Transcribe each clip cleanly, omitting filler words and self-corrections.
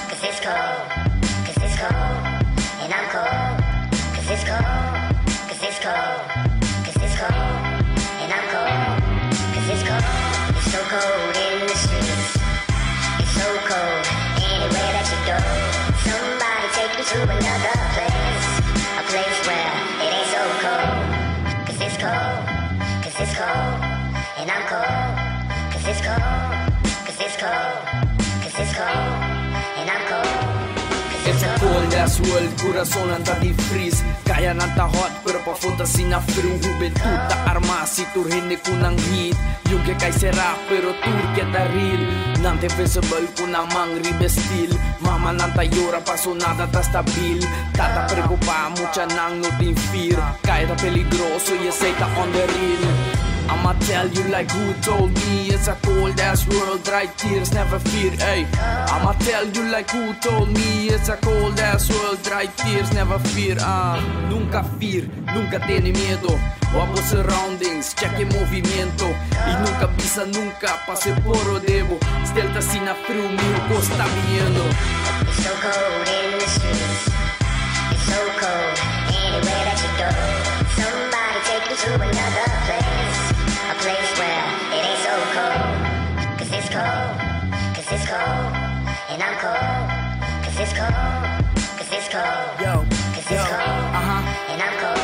Cause it's cold, cause it's cold, and I'm cold. Cause it's cold, cause it's cold, cause it's cold, and I'm cold. Cause it's cold, it's so cold in the streets. It's so cold anywhere that you go. Somebody take me to another place, a place where it ain't so cold. Cause it's cold, cause it's cold, and I'm cold. Cause it's cold, cause it's cold, cause it's cold, and I'm cold. It's a cold ass world, corazon anda di freeze. Kaya nanta hot pero papunta sina fru. Juventud ta arma si turhin kunang hit. Yung ke kay sera pero tur ke daril. Nante visible kunamang ribestil. Mama nanta yora pasonada ta stabil. Tata preocupa mucha nang nothing fear. Kaya ta peligroso y aceita on the real. I'ma tell you like who told me it's a cold ass world, dry tears, never fear, ay. I'ma tell you like who told me it's a cold ass world, dry tears, never fear, Nunca fear, nunca tiene miedo. Vamos surroundings, check el movimiento. Y nunca pisa, nunca pase por rodeo. Stelta sina fru, mi ojo está viendo. It's so cold in the streets. It's so cold anywhere that you go. Somebody take me to another place, a place where it ain't so cold. Cause it's cold, cause it's cold, and I'm cold. Cause it's cold, cause it's cold, cause it's cold, and I'm cold.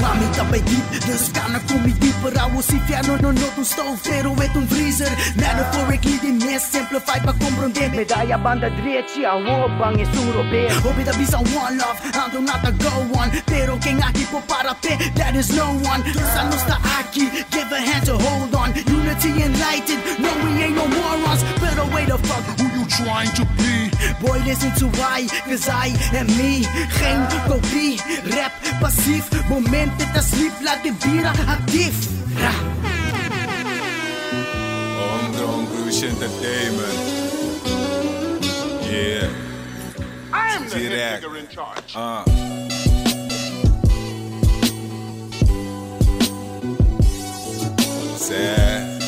Mami tapay deep, there's gonna call me deeper. I will see if no not un stove, pero et un freezer. Metaphorically din mes simplify pa comprender. Medalla banda drechi, a wobang e surobe. Hobi da bisa one love, ando not a go one. Pero quem aqui po para pe, that is no one. Tursa nos ta aqui, give a hand to hold on. Unity enlightened, no we ain't no morons. Pero wait the fuck, who you trying to be? Boy listen to why, cause I am me. Geen kopie, rap passief. Momenten te sleep, laat de bira actief. Homegrown Bruce Entertainment. Yeah. I'm the Direct. nigga in charge. Sad.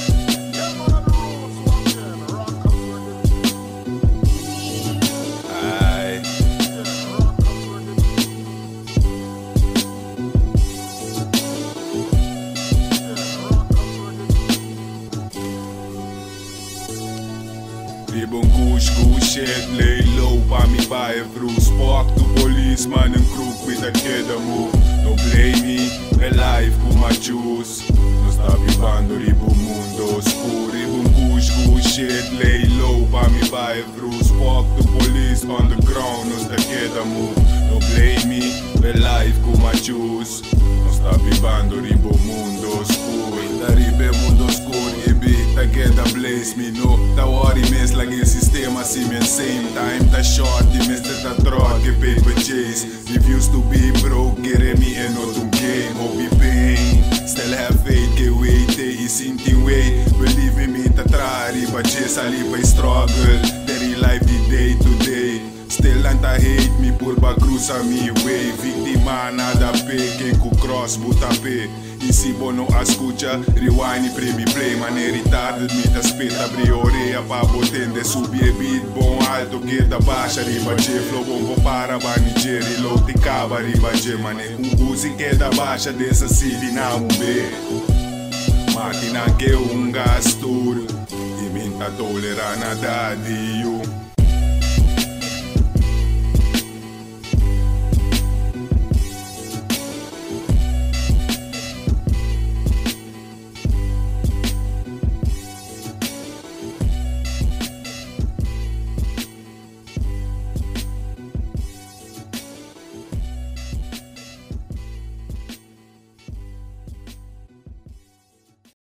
Ribbon goose shit, lay low, pa me buy a bruise. Fuck to policeman and crook with a kid a move. No blame me, my life who my choose. No stop ibando ribbon mundo scur. Ribbon goose shit, lay low, pa me buy a bruise. Fuck to police on the ground, no the kid a move. No blame me, my life who my choose. No stop ibando ribbon mundo scur. Da ribe mundo scur, ibi ta get a blaze me no. Ta worry mess like in sistema see me same time. Ta short, the mess that I trot, get paper chase. If used to be broke, get me and not to game. Hobby pain, still have faith, get wait, is in the way. Believe in me, ta try, riba chase, I live by struggle. Terry life the day to day. Still anta hate me, purba cruza me way. Victima nada pe, quem ku cross buta pe. Isi bono ascucha, rewind e premi play. Man é retarded, me ta speta abri oreia pa botende. Subir beat bom alto, que da baixa riba che. Flow bom para banigeri, low te cava riba che. Man é Uzi que da baixa dessa city na mube. Máquina que gastur, e minta tolera nada de you.